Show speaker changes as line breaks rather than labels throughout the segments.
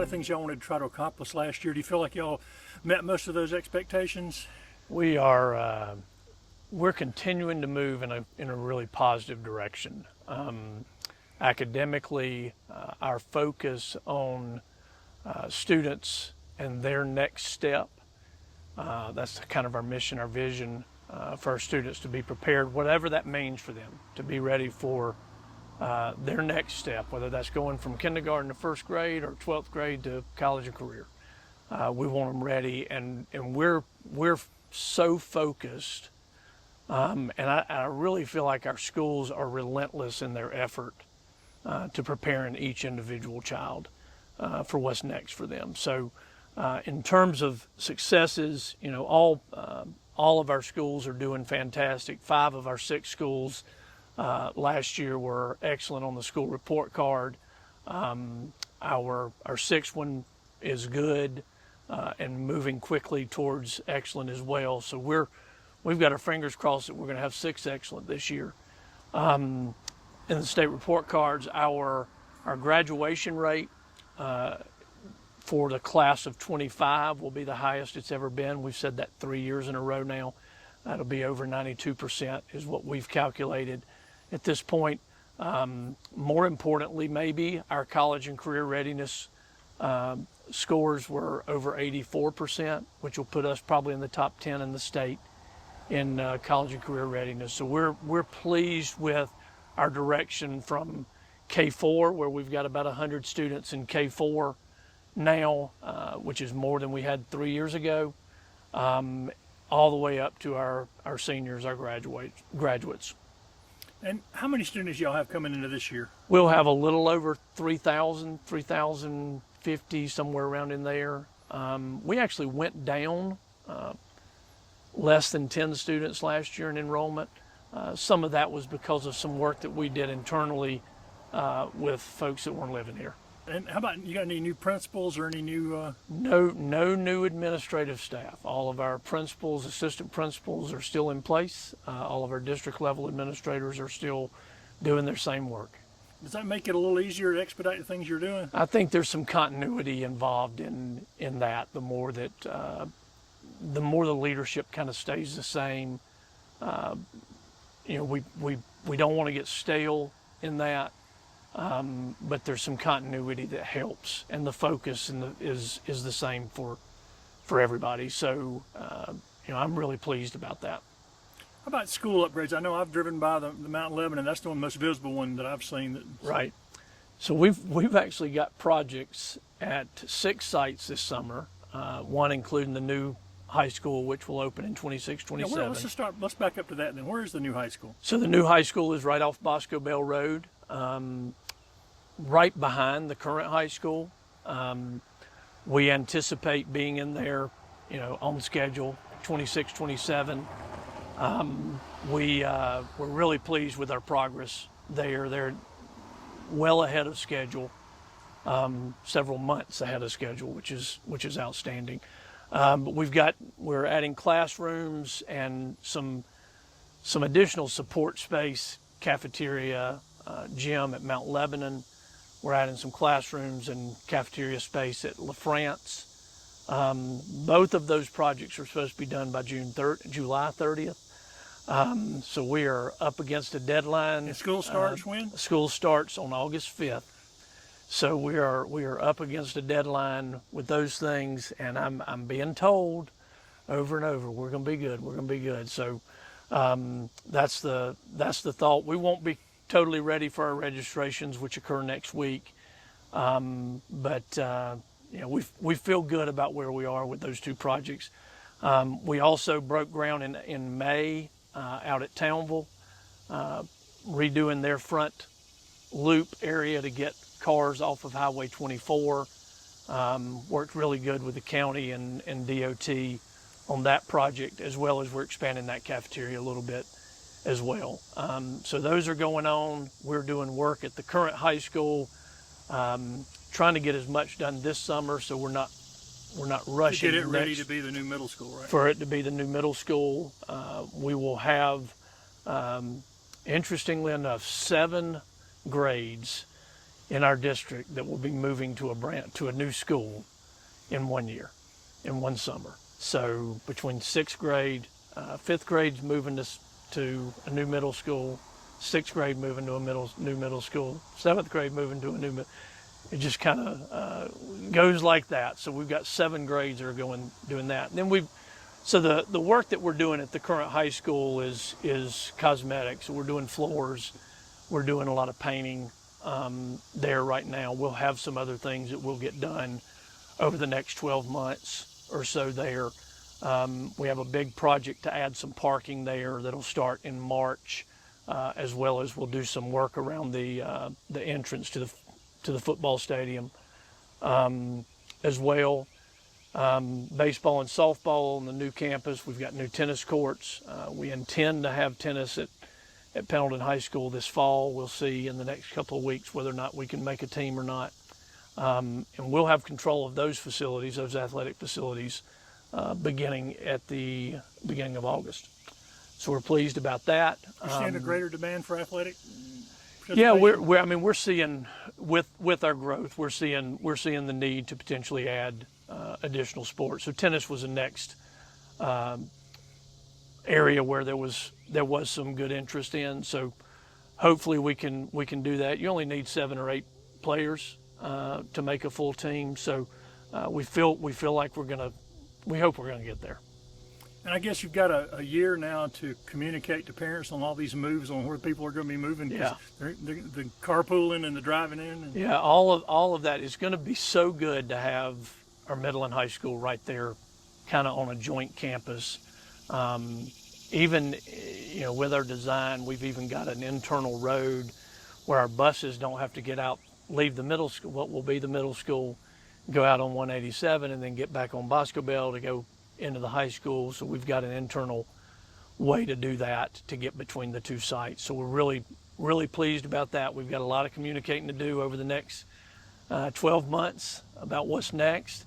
Things y'all wanted to try to accomplish last year. Do you feel like y'all met most of those expectations?
We are we're continuing to move in a really positive direction. Academically, our focus on students and their next step, that's kind of our mission, our vision for our students to be prepared, whatever that means for them, to be ready for their next step, whether that's going from kindergarten to first grade or 12th grade to college and career. We want them ready, and we're so focused, and I really feel like our schools are relentless in their effort to preparing each individual child for what's next for them. So in terms of successes, you know, all of our schools are doing fantastic. 5 of our 6 schools last year were excellent on the school report card. Our 6th one is good and moving quickly towards excellent as well. So we've got our fingers crossed that we're going to have 6 excellent this year. In the state report cards, our graduation rate for the class of 25 will be the highest it's ever been. We've said that 3 years in a row now. That'll be over 92% is what we've calculated at this point. More importantly, maybe our college and career readiness scores were over 84%, which will put us probably in the top 10 in the state in college and career readiness. So we're pleased with our direction from K4, where we've got about 100 students in K4 now, which is more than we had 3 years ago, all the way up to our seniors, our graduates.
And how many students y'all have coming into this year?
We'll have a little over 3,000, 3,050, somewhere around in there. We actually went down less than 10 students last year in enrollment. Some of that was because of some work that we did internally with folks that weren't living here.
And how about, you got any new principals or any new?
No new administrative staff. All of our principals, assistant principals are still in place. All of our district level administrators are still doing their same work.
Does that make it a little easier to expedite the things you're doing?
I think there's some continuity involved in that. The more that the leadership kind of stays the same. You know, we don't want to get stale in that. But there's some continuity that helps, and the focus is the same for everybody. So, you know, I'm really pleased about that.
How about school upgrades? I know I've driven by the Mount Lebanon. That's the most visible one that I've seen.
Right. So we've actually got projects at 6 sites this summer. One including the new high school, which will open in 26, 27.
Yeah, let's back up to that then. Where is the new high school?
So the new high school is right off Bosco Bell Road. Right behind the current high school. We anticipate being in there, you know, on schedule, 26, 27. We're really pleased with our progress there. They're well ahead of schedule, several months ahead of schedule, which is outstanding. But we're adding classrooms and some additional support space, cafeteria, gym at Mount Lebanon. We're adding some classrooms and cafeteria space at LaFrance. Both of those projects are supposed to be done by July 30th. So we are up against a deadline.
And school starts when?
School starts on August 5th. So we are up against a deadline with those things, and I'm being told over and over, we're going to be good. We're going to be good. So that's the thought. We won't be totally ready for our registrations, which occur next week. But you know, we feel good about where we are with those 2 projects. We also broke ground in May out at Townville, redoing their front loop area to get cars off of Highway 24. Worked really good with the county and DOT on that project, as well as we're expanding that cafeteria a little bit as well. So those are going on. We're doing work at the current high school, trying to get as much done this summer so we're not rushing
to get it ready to be the new middle school, right?
for it to be the new middle school. We will have, interestingly enough, 7 grades in our district that will be moving to a new school in 1 year, in one summer. So between 6th grade, 5th grade's moving to a new middle school, 6th grade moving to a new middle school, 7th grade moving to a new middle. It just kind of goes like that. So we've got 7 grades that are doing that. And then so the work that we're doing at the current high school is cosmetics. So we're doing floors, we're doing a lot of painting there right now. We'll have some other things that will get done over the next 12 months or so there. We have a big project to add some parking there that'll start in March, as well as we'll do some work around the entrance to the football stadium as well. Baseball and softball on the new campus. We've got new tennis courts. We intend to have tennis at Pendleton High School this fall. We'll see in the next couple of weeks whether or not we can make a team or not. And we'll have control of those facilities, those athletic facilities, beginning at the beginning of August. So we're pleased about that.
You're seeing a greater demand for athletic?
Yeah, we're seeing with our growth, we're seeing the need to potentially add additional sports. So tennis was the next area where there was some good interest in. So hopefully we can do that. You only need 7 or 8 players to make a full team. So we feel like we hope we're gonna get there.
And I guess you've got a year now to communicate to parents on all these moves on where people are going to be moving.
Yeah.
The carpooling and the driving in.
Yeah, all of that is going to be so good to have our middle and high school right there, kind of on a joint campus. Even with our design, we've even got an internal road where our buses don't have to get out, leave the middle school, what will be the middle school, go out on 187 and then get back on Bosco Bell to go into the high school. So we've got an internal way to do that to get between the two sites. So we're really, really pleased about that. We've got a lot of communicating to do over the next 12 months about what's next.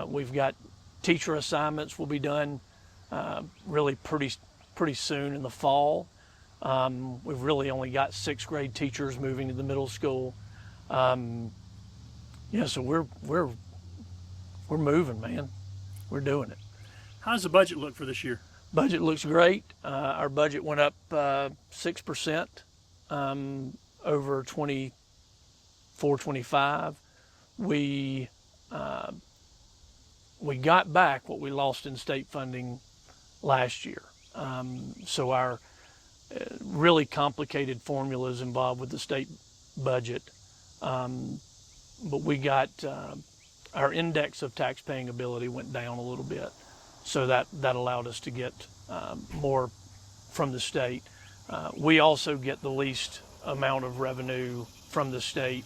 We've got teacher assignments will be done really pretty soon in the fall. We've really only got 6th grade teachers moving to the middle school. So we're moving, man. We're doing it.
How does the budget look for this year?
Budget looks great. Our budget went up 6% over 24-25. We got back what we lost in state funding last year. So our really complicated formulas involved with the state budget. But we got our index of tax-paying ability went down a little bit. So that allowed us to get more from the state. We also get the least amount of revenue from the state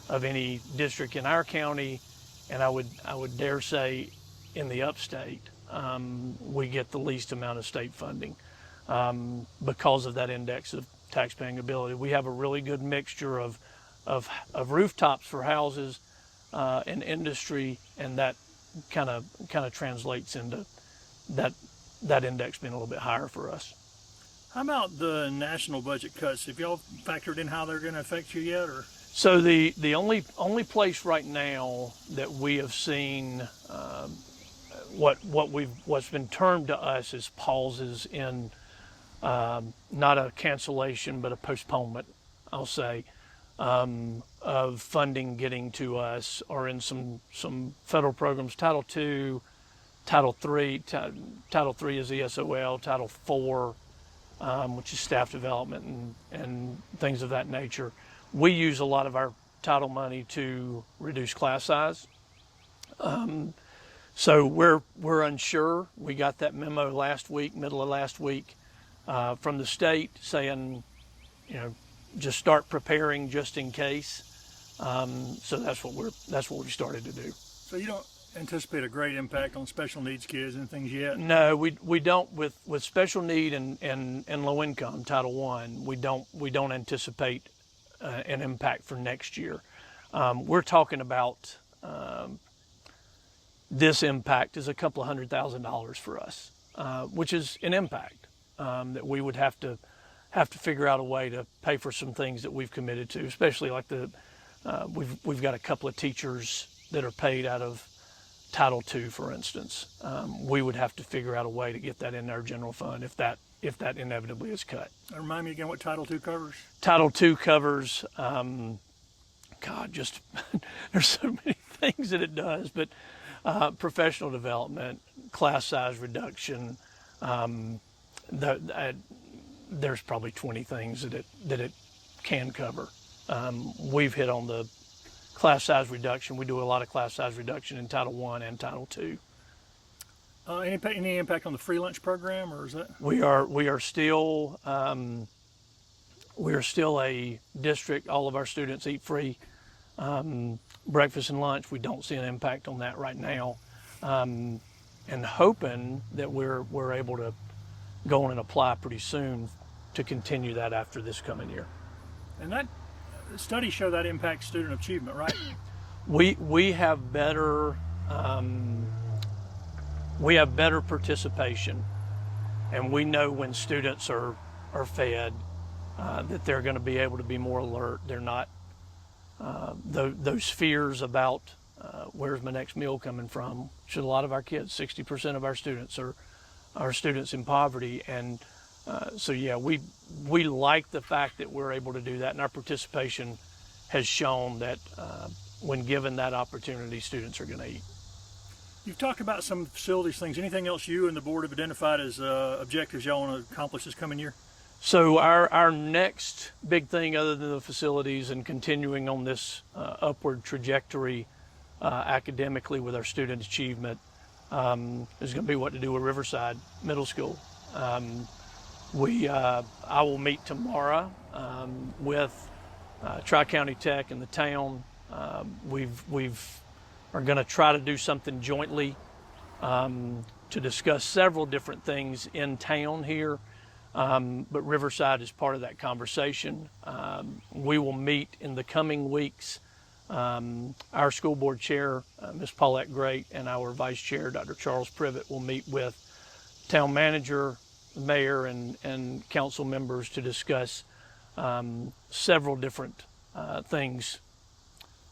of any district in our county, and I would dare say in the upstate, we get the least amount of state funding because of that index of tax-paying ability. We have a really good mixture of rooftops for houses and industry, and that kind of translates into that index being a little bit higher for us.
How about the national budget cuts? Have y'all factored in how they're going to affect you yet, or?
So the only place right now that we have seen what's been termed to us as pauses in not a cancellation but a postponement, I'll say, of funding getting to us, or in some federal programs, Title II, Title III. Title III is ESOL, Title IV, which is staff development and things of that nature. We use a lot of our title money to reduce class size. So we're unsure. We got that memo middle of last week, from the state saying, just start preparing just in case. So that's what we started to do.
So you don't anticipate a great impact on special needs kids and things yet?
No, we don't with special need and low income Title I. We don't anticipate an impact for next year. We're talking about this impact is a couple of $100,000 for us, which is an impact that we would have to figure out a way to pay for some things that we've committed to, especially like we've got a couple of teachers that are paid out of Title II, for instance. We would have to figure out a way to get that in our general fund if that inevitably is cut.
Remind me again what Title II covers.
Title II covers, just there's so many things that it does, but professional development, class size reduction. There's probably 20 things that it can cover. We've hit on the class size reduction. We do a lot of class size reduction in Title I and Title II.
Any impact on the free lunch program, or is that?
We are still a district. All of our students eat free breakfast and lunch. We don't see an impact on that right now, and hoping that we're able to go on and apply pretty soon to continue that after this coming year.
And that studies show that impacts student achievement, right?
We have better participation, and we know when students are fed that they're going to be able to be more alert. They're not those fears about where's my next meal coming from. Which a lot of our kids, 60% of our students are students in poverty, and so yeah, we like the fact that we're able to do that, and our participation has shown that when given that opportunity, students are going to eat.
You've talked about some facilities things. Anything else you and the board have identified as objectives y'all want to accomplish this coming year?
So our next big thing, other than the facilities and continuing on this upward trajectory academically with our student achievement, is going to be what to do with Riverside Middle School. I will meet tomorrow with Tri-County Tech and the town. We've are going to try to do something jointly to discuss several different things in town here, but Riverside is part of that conversation. We will meet in the coming weeks. Our school board chair, Ms. Paulette Great, and our vice chair, Dr. Charles Privet, will meet with town manager, mayor, and council members to discuss several different things,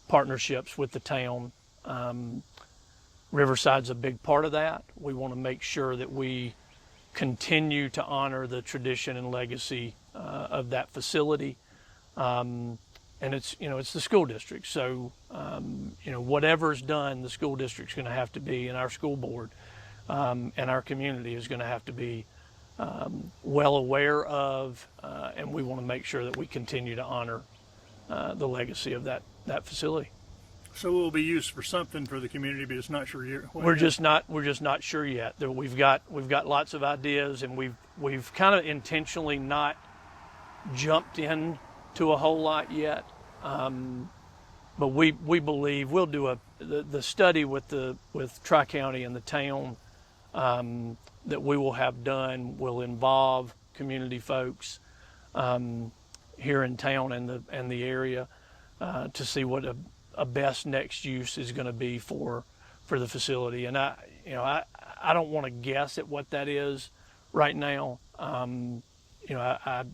partnerships with the town. Riverside's a big part of that. We want to make sure that we continue to honor the tradition and legacy of that facility. And it's the school district. So, whatever's done, the school district's going to have to be, and our school board and our community is going to have to be well aware of, and we want to make sure that we continue to honor the legacy of that facility.
So it will be used for something for the community, but it's not sure yet.
We're just not sure yet. We've got lots of ideas, and we've kind of intentionally not jumped in to a whole lot yet. But we believe we'll do the study with Tri-County and the town that we will have done will involve community folks here in town and the area to see what a best next use is going to be for the facility. And I don't want to guess at what that is right now. I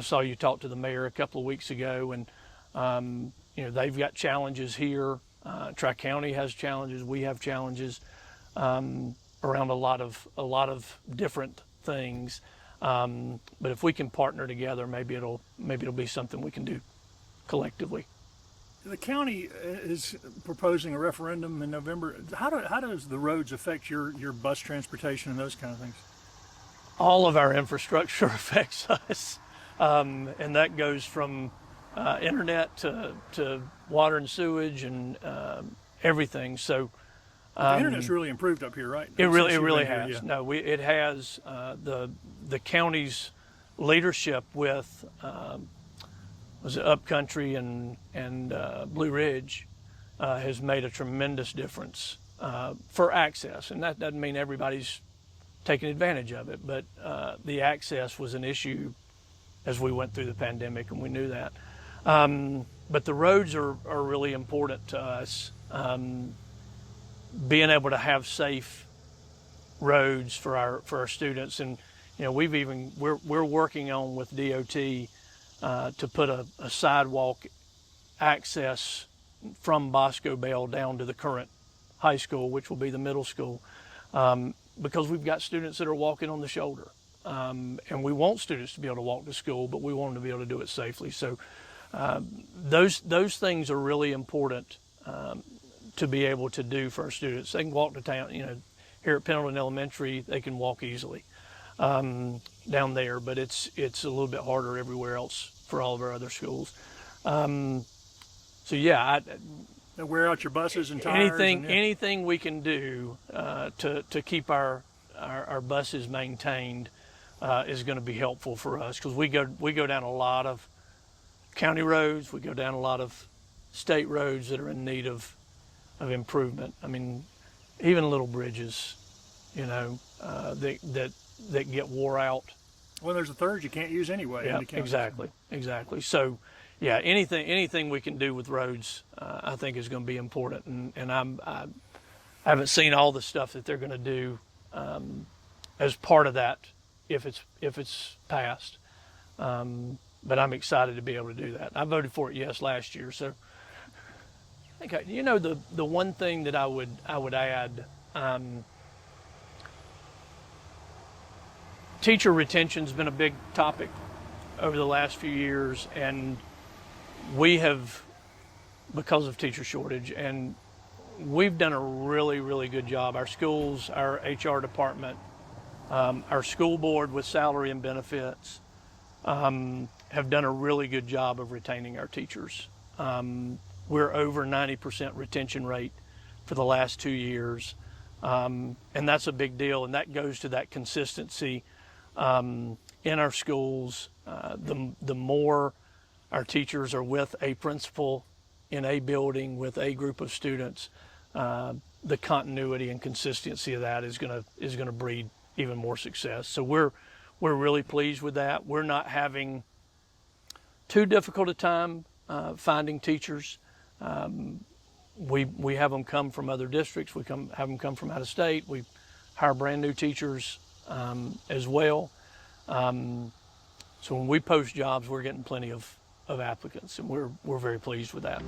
saw you talk to the mayor a couple of weeks ago, and they've got challenges here. Tri-County has challenges. We have challenges around a lot of different things. But if we can partner together, maybe it'll be something we can do collectively.
The county is proposing a referendum in November. How does the roads affect your bus transportation and those kind of things?
All of our infrastructure affects us, and that goes from internet to water and sewage and everything. So
the internet's really improved up here, right?
It really has.
Yeah.
No, it has. The county's leadership with was it Upcountry and Blue Ridge has made a tremendous difference for access, and that doesn't mean everybody's taking advantage of it, but the access was an issue as we went through the pandemic, and we knew that. But the roads are really important to us. being able to have safe roads for our students. And we're working on with DOT to put a sidewalk access from Bosco Bell down to the current high school, which will be the middle school, because we've got students that are walking on the shoulder. And we want students to be able to walk to school, but we want them to be able to do it safely. So those things are really important to be able to do for our students. They can walk to town, here at Pendleton Elementary, they can walk easily down there, but it's a little bit harder everywhere else for all of our other schools. So yeah,
wear out your buses and tires.
Anything we can do to keep our buses maintained is going to be helpful for us, because we go down a lot of county roads, we go down a lot of state roads that are in need of improvement. I mean, even little bridges, that get wore out.
Well, there's a third you can't use anyway.
Yeah, exactly. So, yeah, anything we can do with roads, I think is going to be important. And I haven't seen all the stuff that they're going to do as part of that if it's passed. But I'm excited to be able to do that. I voted for it yes last year. So, okay, the one thing that I would add. Teacher retention's been a big topic over the last few years, and we have, because of teacher shortage, and we've done a really, really good job. Our schools, our HR department, our school board with salary and benefits have done a really good job of retaining our teachers. We're over 90% retention rate for the last 2 years, and that's a big deal, and that goes to that consistency in our schools. The more our teachers are with a principal in a building with a group of students, the continuity and consistency of that is gonna breed even more success. So we're really pleased with that. We're not having too difficult a time finding teachers. We have them come from other districts. We have them come from out of state. We hire brand new teachers as well. So when we post jobs, we're getting plenty of applicants, and we're very pleased with that.